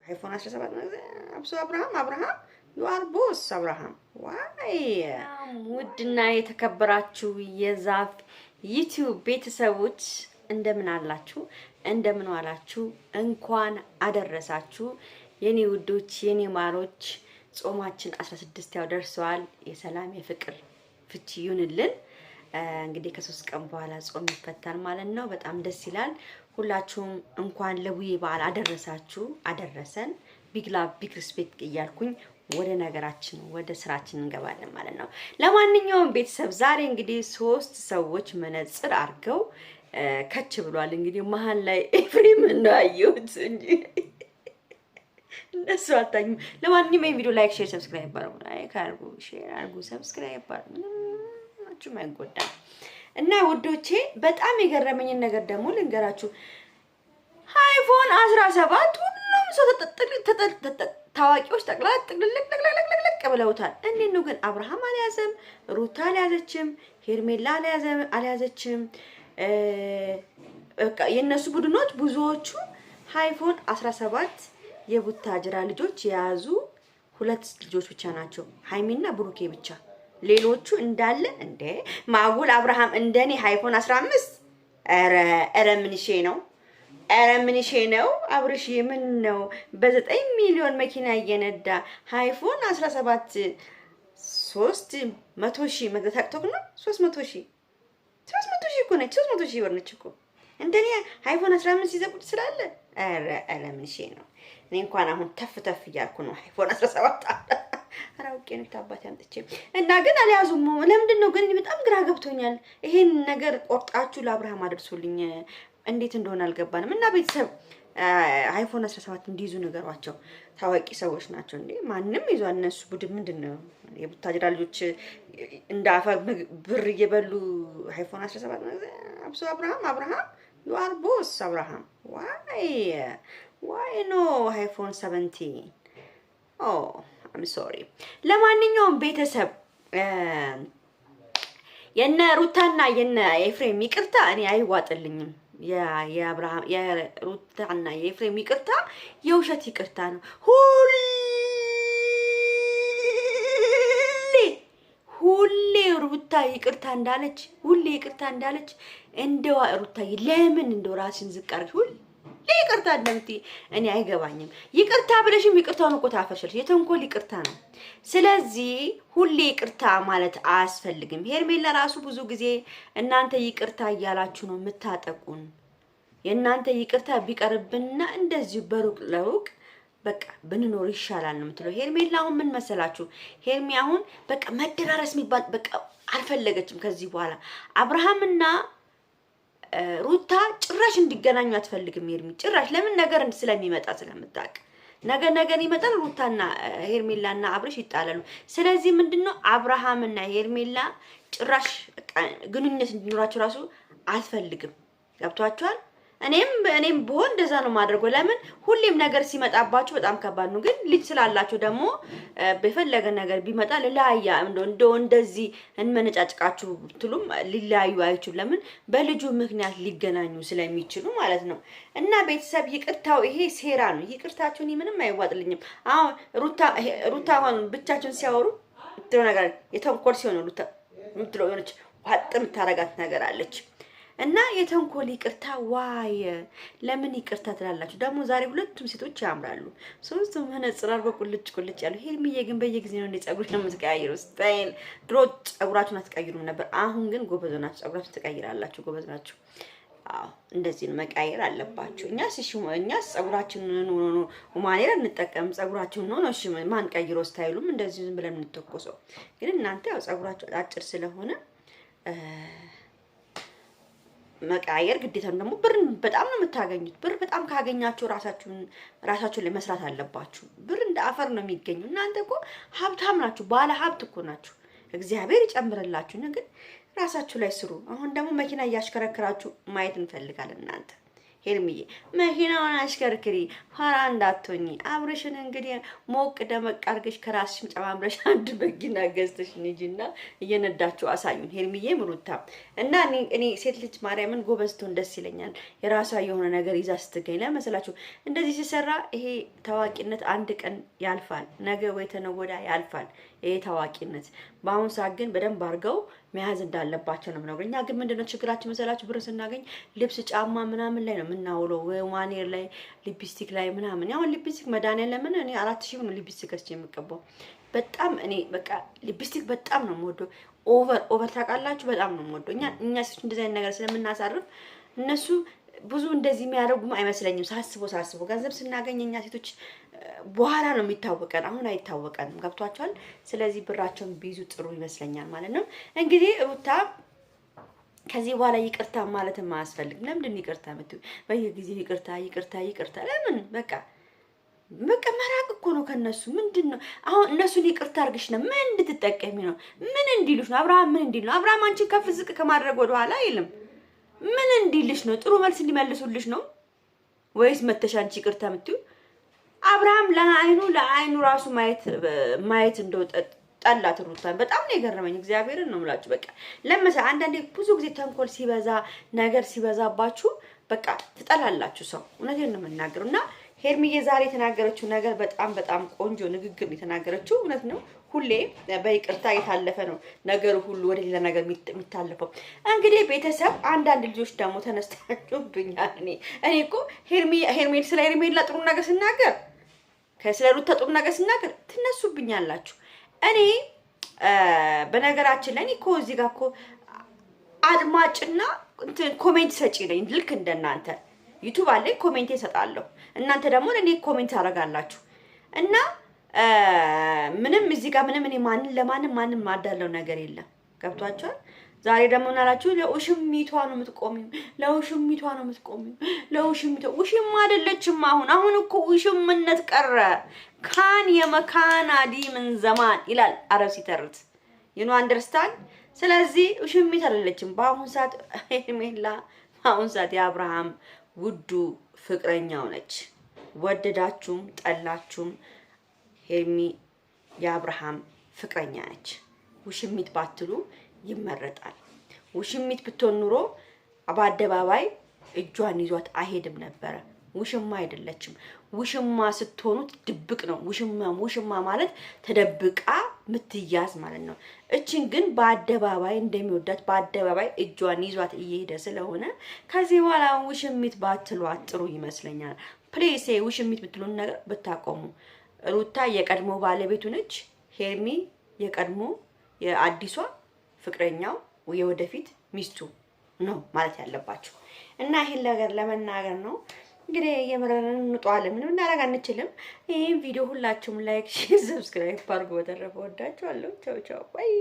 አይፎን 17 አብሶ አብርሃም you are boss አብርሃም ዋይ ውድና የተከበራችሁ የዛፍ ዩቲዩብ ቤተሰቦች እንደምን አላችሁ እንደምን ዋላችሁ እንኳን አደረሳችሁ የኔ ውዶች የኔ ማሮች ጾማችን 16 ያው ደርሰዋል የሰላም የፍቅር ፍቺ ይሁንልን እንግዲህ ከ3 ቀን በኋላ ጾም ይፈታል ማለት ነው በጣም ደስ ይላል ሁላችሁም እንኳን ለቡዬ በዓል አደረሳችሁ አደረሰን ቢግ ላቭ ቢግ ሪስፔክት እያልኩኝ ወደ ነገራችን ወደ ስራችን እንገባለን ማለት ነው ለማንኛውም ቤተሰብ ዛሬ እንግዲህ 3 ሰዎች መነጽር አርገው ከች ብሏል እንግዲህ መሃል ላይ ኤፍሬም ነው አዩት እንጂ እነሱ አታኙ ለማንኛውም ይሄን ቪዲዮ ላይክ ሼር ሰብስክራይብ አድርጉ ላይክ አድርጉ ሼር አድርጉ ሰብስክራይብ አድርጉ ምንም አይጎዳ እና ውዶቼ በጣም የገረመኝ ነገር ደግሞ ልንገራችሁ አይፎን 17 ሁሉም ሰው ታዋቂዎች ጠቅላላ ጥቅልቅ ብለውታል እንዴት ነው ግን አብርሃም አልያዘም ሩታ አልያዘችም ሄርሜላ አልያዘችም በቃ የነሱ ቡድኖች ብዙዎቹ አይፎን 17 የቡታጅራ ልጆች የያዙ 2 ልጆች ብቻ ናቸው ሃይሚና ብሩኬ ብቻ ሌሎቹ እንዳለ እንደ ማጉል አብርሃም እንደኔ አይፎን 15 ኧረ ምን ሼ ነው አብርሽ ምን ነው በ9 ሚሊዮን መኪና እየነዳ አይፎን 17 300,000 መግዛት አቅቶክ ነው 300,000 እኮ ነች 300,000 ብር ነች እኮ እንደኔ አይፎን 15 ይዘቁት ስላለ ኧረ ምን ሼ ነው እኔ እንኳን አሁን ተፍ እያልኩ ነው አይፎን 17 አራውቄ ነው ታባቴ አምጥቼ እና ግን አልያዙም ለምንድን ነው ግን በጣም ግራ ገብቶኛል ይሄን ነገር ቆርጣችሁ ለአብርሃም አድርሱልኝ እንዴት እንደሆነ አልገባንም እና ቤተሰብ አይፎን 17 እንዲይዙ ነገሯቸው ታዋቂ ሰዎች ናቸው እንዴ ማንንም ይዟል እነሱ ቡድን ምንድነው የቡታጅራ ልጆች እንዳፈር ብር እየበሉ አይፎን 17 አብሶ አብርሃም you are boss አብርሃም why no አይፎን 17 oh I'm sorry ለማንኛውም ቤተሰብ የነ ሩታና የነ ኤፍሬም ይቅርታ እኔ አይዋጥልኝም የአብርሃም የሩታና የኤፍሬም ይቅርታ የውሸት ይቅርታ ነው ሁሌ ሩታ ይቅርታ እንዳለች እንደው ሩታ ለምን እንደው ራስን ዝቅ አድርገሽ ሁሌ ይቅርታ እንደምትይ እኔ አይገባኝም ይቅርታ ብለሽም ይቅርታውን እኮ ታፈሽልሽ የተንኮል ይቅርታ ነው ስለዚህ ሁሌ ይቅርታ ማለት አያስፈልግም ሄርሜላ ራሱ ብዙ ጊዜ እናንተ ይቅርታ እያላችሁ ነው የምታጠቁን የእናንተ ይቅርታ ቢቀርብና እንደዚህ በሩቅ ለሩቅ በቃ ብንኖር ይሻላል ነው የምትለው ሄርሜላ አሁን ምን መሰላችሁ ሄርሜ አሁን በቃ መደራረስ የሚባል በቃ አልፈለገችም ከዚህ በኋላ አብርሃምና ሩታ ጭራሽ እንዲገናኙ አትፈልግም ሄርሜ ጭራሽ ለምን ነገር ስለሚመጣ ስለምታውቅ ነገር ይመጣል ሩታና ሄርሜላና አብርሽ ይጣላሉ ስለዚህ ምንድነው አብርሃምና ሄርሜላ ጭራሽ ግንኙነት እንዲኖራቸው ራሱ አትፈልግም ገብቷቸዋል እኔም በሆን እንደዛ ነው ማድረገው ለምን ሁሌም ነገር ሲመጣባችሁ በጣም ከባድ ነው ግን ልጅ ስላላችሁ ደግሞ በፈለገ ነገር ቢመጣ ለላያ እንደዚህ እንመነጫጭቃችሁ ትሉም ሊላዩ አይችሉ ለምን በልጁ ምክንያት ሊገናኙ ስለሚችሉ ማለት ነው እና ቤተሰብ ይቅርታው ይሄ ሴራ ነው ይቅርታችሁን ምንም አይዋጥልኝም አሁን ሩታ አሁን ብቻቸውን ሲያወሩ ትሮ ነገር የተንኮል ሲሆን ሩታ ምትለው የሆነች ዋጥም ታረጋት ነገር አለች እና የተንኮል ይቅርታ ዋይ ለምን ይቅርታ ትላላችሁ ደግሞ ዛሬ ሁለቱም ሴቶች ያምራሉ ሶስቱም መነጽር አርገው ቁልጭ ያሉ ሄርሚዬ ግን በየጊዜው ነው ጸጉርሽ ነው የምትቀያይሩ ስታይል ድሮ ጸጉራችሁን አትቀይሩም ነበር አሁን ግን ጎበዝ ናችሁ ጸጉራችሁን ትቀይራላችሁ ጎበዝ ናችሁ አዎ እንደዚህ ነው መቀየር አለባችሁ እኛስ ጸጉራችንን ነው ማኔራ እንጠቀም ጸጉራችንን ነው እሺ ማን ቀይሮ ስታይሉም እንደዚህ ዝም ብለን እንተኮሰው ግን እናንተ ያው ጸጉራችሁ አጭር ስለሆነ መቀየር ግዴታ ነው ደግሞ ብር በጣም ነው የምታገኙት ብር በጣም ካገኛችሁ ራሳችሁን ላይ መስራት አለባችሁ ብር እንደ አፈር ነው የሚገኙ እናንተ እኮ ሀብታም ናችሁ ባለ ሀብት እኮ ናችሁ እግዚአብሔር ይጨምርላችሁ ነገር ራሳችሁ ላይ ስሩ አሁን ደግሞ መኪና ያሽከረከራችሁ ማየት እንፈልጋለን እናንተ ሄርሚዬ መኪናውን አሽከርክሪ፣ ፋራ እንዳትሆኚ። አብርሽን እንግዲህ ሞቅ ደመቅ አድርገሽ ከራስሽም ጨማምረሽ አንድ መኪና ገዝተሽ እንጂና እየነዳችሁ አሳዩን። ሄርሚዬ ምሩታ እና እኔ ሴት ልጅ ማርያምን ጎበዝ ትሆን ደስ ይለኛል። የራሷ የሆነ ነገር ይዛ ስትገኝ ለመሰላችሁ እንደዚህ ሲሰራ ይሄ ታዋቂነት አንድ ቀን ያልፋል፣ ነገ ወይ ተነገ ወዲያ ያልፋል። ይሄ ታዋቂነት በአሁኑ ሰዓት ግን በደንብ አድርገው መያዝ እንዳለባቸው ነው የምነግረው። እኛ ግን ምንድነው ችግራችን መሰላችሁ? ብር ስናገኝ ልብስ፣ ጫማ ምናምን ላይ ነው የምናውለው፣ ዋኔር ላይ፣ ሊፕስቲክ ላይ ምናምን። ያው ሊፕስቲክ መድኃኒዓለምን እኔ 4000 ብር ነው ሊፕስቲክ ገዝቼ የምቀባው። በጣም እኔ በቃ ሊፕስቲክ በጣም ነው የምወደው። ኦቨር ታውቃላችሁ፣ በጣም ነው የምወደው። እኛ ሴቶች እንደዚህ አይነት ነገር ስለምናሳርፍ እነሱ ብዙ እንደዚህ የሚያደርጉም አይመስለኝም። ሳስበው ገንዘብ ስናገኝ እኛ ሴቶች በኋላ ነው የሚታወቀን፣ አሁን አይታወቀንም። ገብቷቸዋል። ስለዚህ ብራቸውን ቢይዙ ጥሩ ይመስለኛል ማለት ነው። እንግዲህ ሩታ ከዚህ በኋላ ይቅርታ ማለትም አያስፈልግም። ለምንድን ነው ይቅርታ የምትይው? በየጊዜው ይቅርታ ለምን? በቃ መራቅ እኮ ነው ከነሱ። ምንድን ነው አሁን እነሱን ይቅርታ አድርግሽ ነው ምን እንድትጠቀሚ ነው? ምን እንዲሉሽ ነው? አብርሃም ምን እንዲል ነው? አብርሃም አንቺን ከፍ ዝቅ ከማድረግ ወደ ኋላ አይልም። ምን እንዲልሽ ነው? ጥሩ መልስ እንዲመልሱልሽ ነው ወይስ መተሽ አንቺ ይቅርታ የምትይው? አብርሃም ለአይኑ ራሱ ማየት እንደው ጠላት ሩታን። በጣም ነው የገረመኝ። እግዚአብሔርን ነው የምላችሁ። በቃ ለምሳሌ አንዳንዴ ብዙ ጊዜ ተንኮል ሲበዛ ነገር ሲበዛባችሁ በቃ ትጠላላችሁ ሰው። እውነቴን ነው የምናገረው። እና ሄርሚዬ ዛሬ የተናገረችው ነገር በጣም ቆንጆ ንግግር ነው የተናገረችው። እውነት ነው። ሁሌ በይቅርታ የታለፈ ነው ነገሩ ሁሉ ወደ ሌላ ነገር የሚታለፈው። እንግዲህ ቤተሰብ አንዳንድ ልጆች ደግሞ ተነስታችሁብኛል። እኔ እኮ ሄርሜል ስለ ሄርሜላ ጥሩ ነገር ስናገር ስለ ሩታ ጥሩ ነገር ስናገር ትነሱብኛላችሁ። እኔ በነገራችን ላይ እኮ እዚህ ጋር እኮ አድማጭና ኮሜንት ሰጪ ነኝ። ልክ እንደናንተ ዩቲዩብ አለኝ፣ ኮሜንት እሰጣለሁ። እናንተ ደግሞ ለኔ ኮሜንት ታደርጋላችሁ። እና ምንም እዚህ ጋር ምንም እኔ ለማንም ማዳለው ነገር የለም። ገብቷችኋል? ዛሬ ደግሞ እናላችሁ ለውሽሚቷ ነው የምትቆሚው፣ ውሽም አይደለችም። አሁን እኮ ውሽምነት ቀረ። ካን የመካና ዲምን ዘማን ይላል አረብ ሲተርት ዩኖ አንደርስታንድ። ስለዚህ ውሽሚት አይደለችም በአሁን ሰዓት። ሄርሜላ በአሁን ሰዓት የአብርሃም ውዱ ፍቅረኛው ነች። ወደዳችሁም ጠላችሁም ሄርሚ የአብርሃም ፍቅረኛ ነች። ውሽሚት ባትሉ ይመረጣል። ውሽሚት ብትሆን ኑሮ በአደባባይ እጇን ይዟት አይሄድም ነበረ። ውሽማ አይደለችም። ውሽማ ስትሆኑት ድብቅ ነው። ውሽማ ማለት ተደብቃ ምትያዝ ማለት ነው። እችን ግን በአደባባይ እንደሚወዳት በአደባባይ እጇን ይዟት እየሄደ ስለሆነ ከዚህ በኋላ ውሽሚት ባትሏት ጥሩ ይመስለኛል። ፕሌስ ውሽሚት ብትሉን ነገር ብታቆሙ። ሩታ የቀድሞ ባለቤቱ ነች። ሄርሚ የቀድሞ የአዲሷ ፍቅረኛው የወደፊት ሚስቱ ነው ማለት ያለባችሁ። እና ይሄን ነገር ለመናገር ነው። እንግዲህ የመረረን እንጧለን። ምንም እናደርግ አንችልም። ይሄን ቪዲዮ ሁላችሁም ላይክ፣ ሼር፣ ሰብስክራይብ አድርጉ። በተረፈ ወዳችኋለሁ። ቻው ባይ